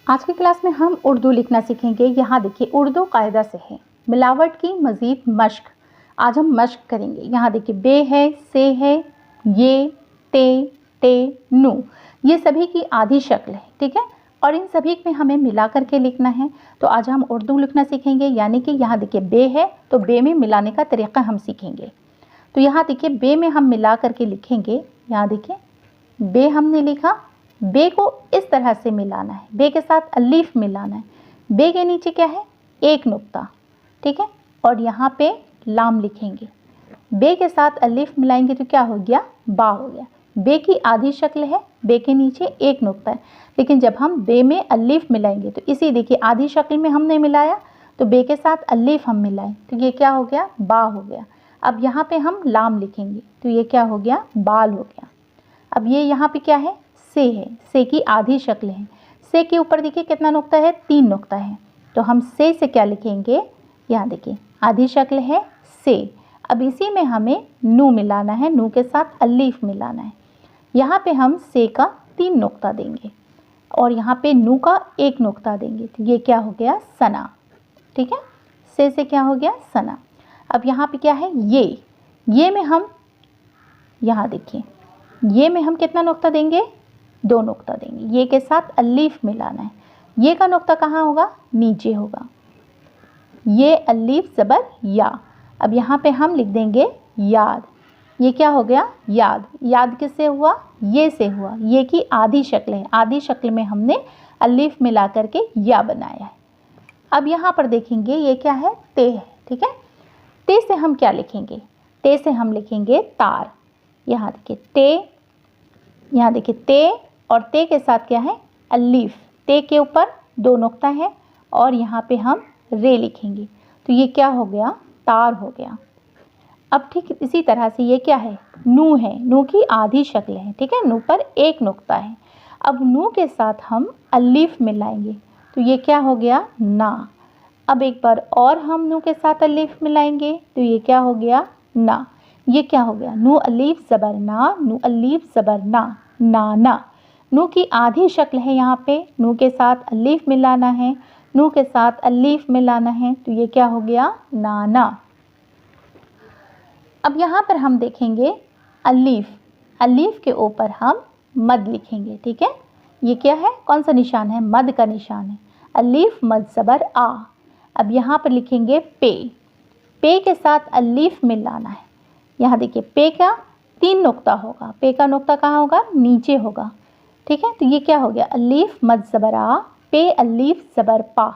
आज की क्लास में हम उर्दू लिखना सीखेंगे। यहाँ देखिए उर्दू कायदा से है, मिलावट की मज़ीद मश्क। आज हम मश्क करेंगे। यहाँ देखिए बे है, से है, ये, ते, नू, ये सभी की आधी शक्ल है, ठीक है। और इन सभी में हमें मिला करके लिखना है। तो आज हम उर्दू लिखना सीखेंगे। यानी कि यहाँ देखिए बे है तो बे में मिलाने का तरीक़ा हम सीखेंगे। तो यहाँ देखिए बे में हम मिला करके लिखेंगे। यहाँ देखिए बे हमने लिखा, बे को इस तरह से मिलाना है, बे के साथ अलीफ मिलाना है। बे के नीचे क्या है, एक नुक्ता, ठीक है। और यहाँ पे लाम लिखेंगे। बे के साथ अलीफ मिलाएंगे तो क्या हो गया, बा हो गया। बे की आधी शक्ल है, बे के नीचे एक नुक्ता है। लेकिन जब हम बे में अलीफ मिलाएंगे तो इसी देखिए आधी शक्ल में हमने मिलाया तो बे के साथ अलीफ हम मिलाएं तो ये क्या हो गया, बा हो गया। अब यहाँ पे हम लाम लिखेंगे तो ये क्या हो गया, बाल हो गया। अब ये यहाँ पे क्या है, से है, से की आधी शक्ल है। से के ऊपर देखिए कितना नुक्ता है, 3 नुक्ता है। तो हम से क्या लिखेंगे, यहाँ देखिए आधी शक्ल है से। अब इसी में हमें नू मिलाना है, नू के साथ अलीफ मिलाना है। यहाँ पे हम से का 3 नुक्ता देंगे और यहाँ पे नू का 1 नुक्ता देंगे तो ये क्या हो गया, सना, ठीक है। से क्या हो गया, सना। अब यहाँ पे क्या है, ये में हम यहाँ देखिए ये में हम कितना नुक्ता देंगे, 2 नुक्ता देंगे। ये के साथ अलीफ मिलाना है। ये का नुक्ता कहाँ होगा, नीचे होगा। ये अलीफ ज़बर या। अब यहाँ पे हम लिख देंगे याद। ये क्या हो गया, याद। याद किससे हुआ, ये से हुआ। ये की आधी शक्ल है, आधी शक्ल में हमने अलीफ मिला करके या बनाया है। अब यहाँ पर देखेंगे ये क्या है, ते है, ठीक है। ते से हम क्या लिखेंगे, ते से हम लिखेंगे तार। यहाँ देखिए ते, यहाँ देखिए ते और ते के साथ क्या है, अलीफ। ते के ऊपर 2 नुक्ता है और यहाँ पे हम रे लिखेंगे तो ये क्या हो गया, तार हो गया। अब ठीक इसी तरह से ये क्या है, नू है, नू की आधी शक्ल है, ठीक है। नू पर 1 नुक्ता है। अब नू के साथ हम अलीफ मिलाएंगे तो ये क्या हो गया, ना। अब एक बार और हम नू के साथ अलीफ मिलाएंगे तो ये क्या हो गया, ना। ये क्या हो गया, नू अलीफ ज़बर ना, नू अलीफ ज़बर ना, नाना। नू की आधी शक्ल है, यहाँ पे नू के साथ अलीफ मिलाना है, नू के साथ अलीफ मिलाना है तो ये क्या हो गया, नाना। अब यहाँ पर हम देखेंगे अलीफ, अलीफ के ऊपर हम मद लिखेंगे, ठीक है। ये क्या है, कौन सा निशान है, मद का निशान है। अलीफ मद ज़बर आ। अब यहाँ पर लिखेंगे पे, पे के साथ अलीफ मिलाना है। यहाँ देखिए पे का 3 नुक्ता होगा, पे का नुक्ता कहाँ होगा, नीचे होगा, ठीक है। तो ये क्या हो गया, अलीफ मद ज़बर आ, पे अलीफ ज़बर पा।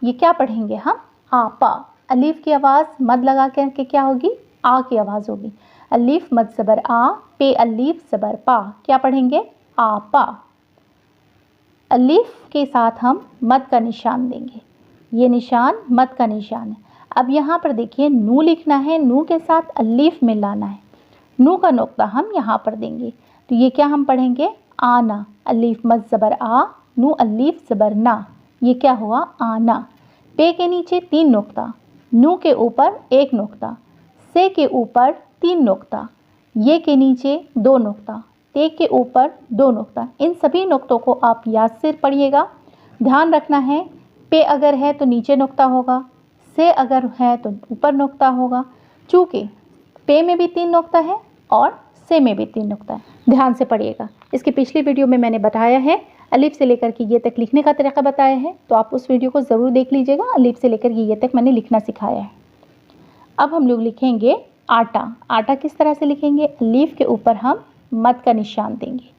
ये क्या पढ़ेंगे हम, आपा। अलीफ की आवाज़ मद लगा करके क्या होगी, आ की आवाज़ होगी। अलीफ मद ज़बर आ, पे अलीफ ज़बर पा, क्या पढ़ेंगे, आपा। अलीफ के साथ हम मद का निशान देंगे, ये निशान मद का निशान है। अब यहाँ पर देखिए नू लिखना है, नू के साथ अलीफ मिलाना है। नू का नुक्ता हम यहाँ पर देंगे तो ये क्या हम पढ़ेंगे, आना। अलीफ मद ज़बर आ, नू अलीफ ज़बर ना, ये क्या हुआ, आना। पे के नीचे 3 नुक्ता, नू के ऊपर 1 नुक्ता, से के ऊपर 3 नुक्ता, ये के नीचे 2 नुक्ता, ते के ऊपर 2 नुक्ता। इन सभी नुक्तों को आप याद से पढ़िएगा। ध्यान रखना है, पे अगर है तो नीचे नुक्ता होगा, से अगर है तो ऊपर नुक्ता होगा। चूँकि पे में भी 3 नुक्ता है और से में भी 3 नुक्ता है, ध्यान से पढ़िएगा। इसकी पिछली वीडियो में मैंने बताया है, अलिफ से लेकर के ये तक लिखने का तरीका बताया है, तो आप उस वीडियो को ज़रूर देख लीजिएगा। अलिफ से लेकर ये तक मैंने लिखना सिखाया है। अब हम लोग लिखेंगे आटा। आटा किस तरह से लिखेंगे, अलीफ के ऊपर हम मद का निशान देंगे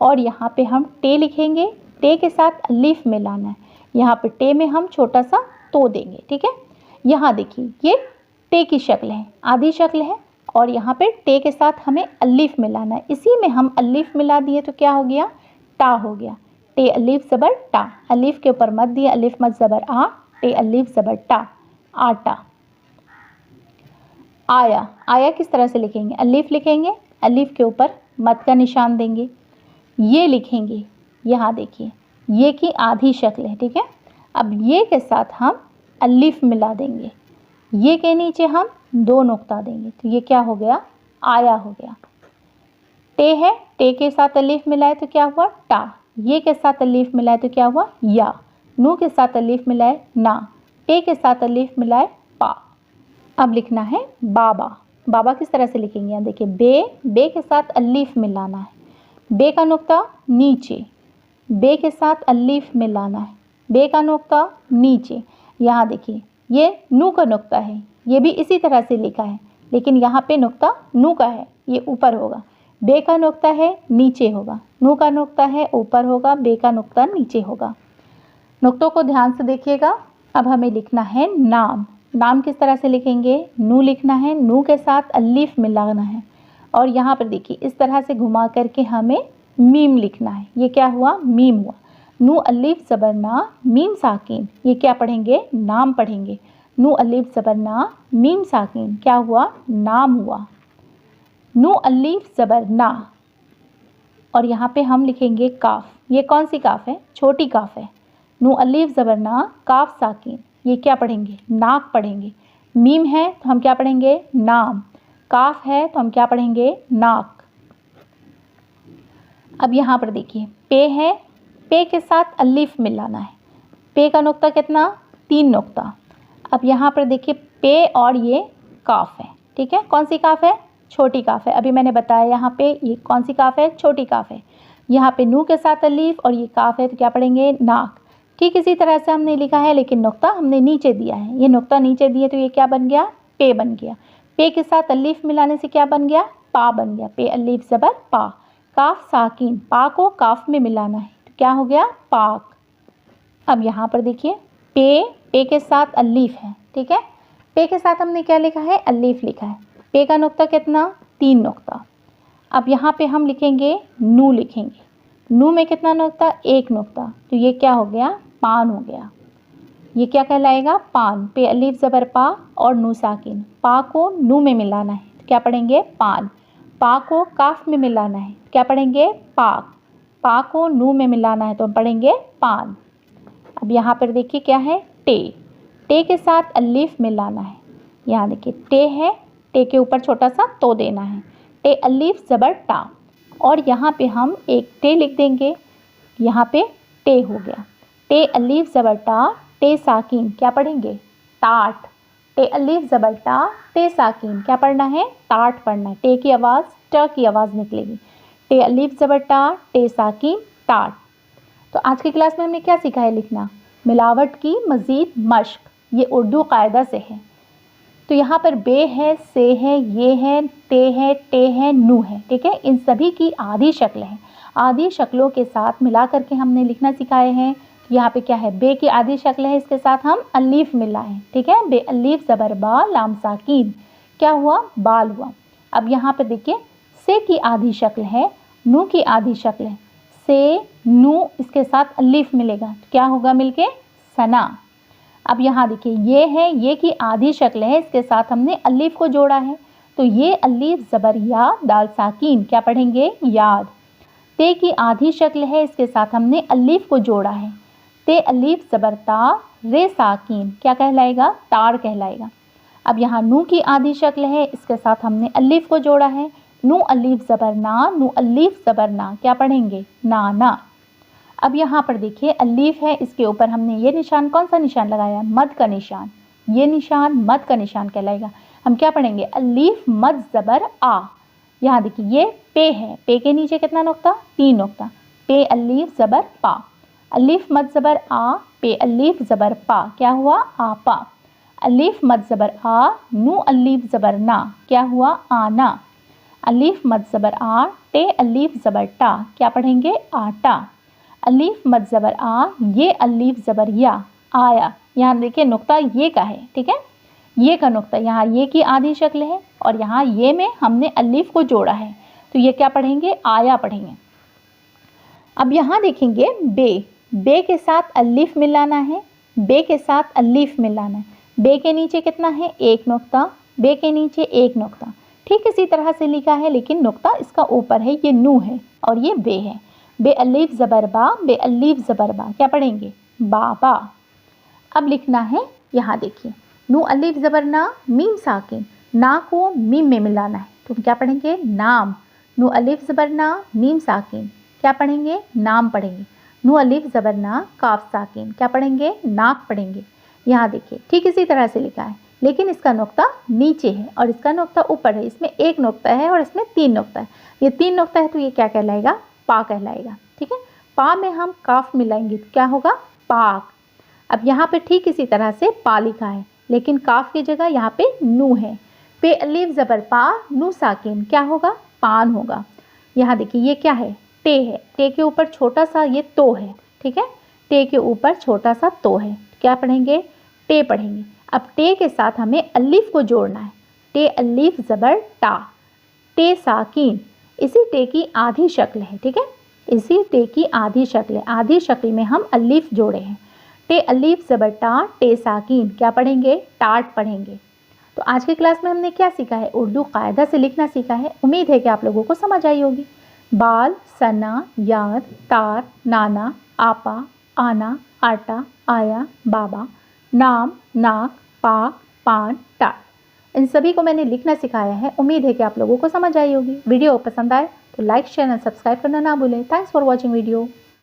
और यहाँ पे हम टे लिखेंगे। टे के साथ अलीफ मिलाना है। यहाँ पे टे में हम छोटा सा तो देंगे, ठीक है। यहाँ देखिए ये टे की शक्ल है, आधी शक्ल है और यहाँ पे टे के साथ हमें अलीफ मिलाना है। इसी में हम अलीफ मिला दिए तो क्या हो गया, टा हो गया। टे अलीफ ज़बर टा, अलीफ के ऊपर मद दिया, अलीफ मद ज़बर आ, टे अलीफ ज़बर टा, आटा। आया, आया किस तरह से लिखेंगे, अलीफ लिखेंगे, अलीफ के ऊपर मद का निशान देंगे। ये लिखेंगे, यहाँ देखिए ये की आधी शक्ल है, ठीक है। अब ये के साथ हम अलीफ मिला देंगे, ये के नीचे हम 2 नुक्ता देंगे तो ये क्या हो गया, आया हो गया। टे है, टे के साथ अलीफ मिलाए तो क्या हुआ, टा। ये के साथ अलीफ मिलाए तो क्या हुआ या, नू के साथ अलीफ मिलाए ना, पे के साथ अलीफ मिलाए पा। अब लिखना है बाबा। बाबा किस तरह से लिखेंगे, यहाँ देखिए बे के साथ अलीफ मिलाना है, बे का नुक्ता नीचे, बे के साथ अलीफ मिलाना है, बे का नुक्ता नीचे। यहाँ देखिए ये नू का नुक्ता है, ये भी इसी तरह से लिखा है, लेकिन यहाँ पे नुक्ता नू का है, ये ऊपर होगा। बे का नुक्ता है नीचे होगा, नू का नुक्ता है ऊपर होगा, बे का नुक्ता नीचे होगा। नुक्तों को ध्यान से देखिएगा। अब हमें लिखना है नाम। नाम किस तरह से लिखेंगे, नू लिखना है, नू के साथ अलीफ मिलाना है, और यहाँ पर देखिए इस तरह से घुमा करके हमें मीम लिखना है। ये क्या हुआ, मीम हुआ। नू अलीफ ज़बर ना, मीम साकिन, ये क्या पढ़ेंगे, नाम पढ़ेंगे। नू अलीफ ज़बर ना, मीम साकिन, क्या हुआ, नाम हुआ। नू अलीफ ज़बर ना, और यहाँ पे हम लिखेंगे काफ। ये कौन सी काफ है, छोटी काफ है। नू अलीफ ज़बर ना, काफ साकिन, ये क्या पढ़ेंगे, नाक पढ़ेंगे। मीम है तो हम क्या पढ़ेंगे, नाम। काफ है तो हम क्या पढ़ेंगे, नाक। अब यहाँ पर देखिए पे है, पे के साथ अलीफ मिलाना है। पे का नुक्ता कितना, 3 नुक्ता। अब यहाँ पर देखिए पे और ये काफ है, ठीक है। कौन सी काफ है, छोटी काफ है। अभी मैंने बताया यहाँ पे ये कौन सी काफ है, छोटी काफ है। यहाँ पे नू के साथ अलीफ और ये काफ है तो क्या पढ़ेंगे, नाक। ठीक इसी तरह से हमने लिखा है, लेकिन नुक्ता हमने नीचे दिया है। ये नुक्ता नीचे दिए तो ये क्या बन गया, पे बन गया। पे के साथ अलीफ मिलाने से क्या बन गया, पा बन गया। पे अलीफ ज़बर पा। काफ साकिन, पा को काफ में मिलाना है तो क्या हो गया, पाक। अब यहाँ पर देखिए पे के साथ अलीफ है, ठीक है। पे के साथ हमने क्या लिखा है, अलीफ लिखा है। पे का नुक्ता कितना, 3 नुक्ता। अब यहाँ पे हम लिखेंगे नू लिखेंगे। नू में कितना नुक्ता, 1 नुक्ता, तो ये क्या हो गया, पान हो गया। ये क्या कहलाएगा, पान। पे अलीफ ज़बर पा और नू साकिन, पा को नू में मिलाना है तो क्या पढ़ेंगे, पान। पा को काफ में मिलाना है क्या पढ़ेंगे, पाक। पा को नू में मिलाना है तो हम पढ़ेंगे पान। अब यहाँ पर देखिए क्या है, टे के साथ अलीफ मिलाना है। यहाँ देखिए टे है, टे के ऊपर छोटा सा तो देना है। टे अलीफ ज़बर टा, और यहाँ पे हम एक टे लिख देंगे। यहाँ पे टे हो गया। टे अलीफ ज़बर टा, टे साकिन, क्या पढ़ेंगे, टाट। टे अलीफ ज़बर टा, टे साकिन, क्या पढ़ना है, टाट पढ़ना है। टे की आवाज़ ट की आवाज़ निकलेगी। टे अलीफ ज़बर टा, टे साकिन, टाट। तो आज की क्लास में हमने क्या सीखा है, लिखना। मिलावट की मज़ीद मश्क, ये उर्दू कायदा से है। तो यहाँ पर बे है, से है, ये है, टे है, नू है, ठीक है। इन सभी की आधी शक्ल है। आधी शक्लों के साथ मिला करके हमने लिखना सिखाए हैं। यहाँ पे क्या है, बे की आधी शक्ल है, इसके साथ हम अलीफ मिलाएं, ठीक है। बे अलीफ ज़बर बा, लाम साकिन, क्या हुआ, बाल हुआ। अब यहाँ पर देखिए से की आधी शक्ल है, नू की आधी शक्ल है। से, नू, इसके साथ अलीफ मिलेगा तो क्या होगा मिलके, सना। अब यहाँ देखिए ये है, ये की आधी शक्ल है, इसके साथ हमने अलीफ को जोड़ा है तो ये अलीफ ज़बर या, दाल साकिन, क्या पढ़ेंगे, याद। ते की आधी शक्ल है, इसके साथ हमने अलीफ को जोड़ा है। ते अलीफ ज़बर ता, रे साकिन, क्या कहलाएगा, तार कहलाएगा। अब यहाँ नू की आधी शक्ल है, इसके साथ हमने अलीफ को जोड़ा है। नू अलीफ ज़बर ना, नू अलीफ ज़बर ना, क्या पढ़ेंगे, नाना। अब यहाँ पर देखिए अलीफ है, इसके ऊपर हमने ये निशान, कौन सा निशान लगाया, मद का निशान। ये निशान मद का निशान कहलाएगा। हम क्या पढ़ेंगे, अलीफ मद ज़बर आ। यहाँ देखिए ये पे है, पे के नीचे कितना नुक्ता, 3 नुक्ता। पे अलीफ ज़बर पा, अलीफ मद ज़बर आ, पे अलीफ ज़बर पा, क्या हुआ, आपा। अलीफ मद ज़बर आ, नू अलीफ ज़बर ना, क्या हुआ, आना। अलीफ मद ज़बर आ, टे अलीफ ज़बर टा, क्या पढ़ेंगे, आटा। अलीफ मद ज़बर आ, ये अलीफ ज़बर या, आया। यहाँ देखिए नुक्ता ये का है, ठीक है। ये का नुक्ता, यहाँ ये की आधी शक्ल है और यहाँ ये में हमने अलीफ को जोड़ा है तो ये क्या पढ़ेंगे, आया पढ़ेंगे। अब यहाँ देखेंगे बे के साथ अलीफ मिलाना है। बे के साथ अलीफ मिलाना है। बे के नीचे कितना है, 1 नुक्ता। बे के नीचे 1 नुक्ता। ठीक इसी तरह से लिखा है, लेकिन नुक्ता इसका ऊपर है, ये नू है और ये बे है। बे अलीफ ज़बर बा, बे अलीफ ज़बर बा, क्या पढ़ेंगे, बाबा। अब लिखना है, यहाँ देखिए नू अलीफ ज़बर ना, मीम साकिन, ना को मीम में मिलाना है तो क्या पढ़ेंगे, नाम। नू अलीफ ज़बर ना, मीम साकिन, क्या पढ़ेंगे, नाम पढ़ेंगे। नू अलिफ ज़बर ना, काफ साकिन, क्या पढ़ेंगे? नाक पढ़ेंगे। यहाँ देखिए ठीक इसी तरह से लिखा है, लेकिन इसका नुक्ता नीचे है और इसका नुक्ता ऊपर है। इसमें एक नुक्ता है और इसमें 3 नुक्ता है। ये 3 नुक्ता है तो ये क्या कहलाएगा? पा कहलाएगा। ठीक है, पा में हम काफ मिलाएंगे तो क्या होगा? पाक। अब यहाँ पे ठीक इसी तरह से पा लिखा है, लेकिन काफ की जगह यहाँ पे नू है। पे अलिफ ज़बर पा, नू साकिन, क्या होगा? पान होगा। यहाँ देखिए ये क्या है? टे है। टे के ऊपर छोटा सा ये तो है। ठीक है, टे के ऊपर छोटा सा तो है, क्या पढ़ेंगे? टे पढ़ेंगे। अब टे के साथ हमें अलिफ को जोड़ना है। टे अलिफ ज़बर टा, टे साकिन। इसी टे की आधी शक्ल है। ठीक है, इसी टे की आधी शक्ल है। आधी शक्ल में हम अलिफ जोड़े हैं। टे अलिफ ज़बर टा, टे साकिन, क्या पढ़ेंगे? टाट पढ़ेंगे। तो आज की क्लास में हमने क्या सीखा है? उर्दू कायदा से लिखना सीखा है। उम्मीद है कि आप लोगों को समझ आई होगी। बाल, सना, याद, तार, नाना, आपा, आना, आटा, आया, बाबा, नाम, नाक, पाक, पान, टाट, इन सभी को मैंने लिखना सिखाया है। उम्मीद है कि आप लोगों को समझ आई होगी। वीडियो पसंद आए तो लाइक, शेयर एंड सब्सक्राइब करना ना भूलें। Thanks for watching video.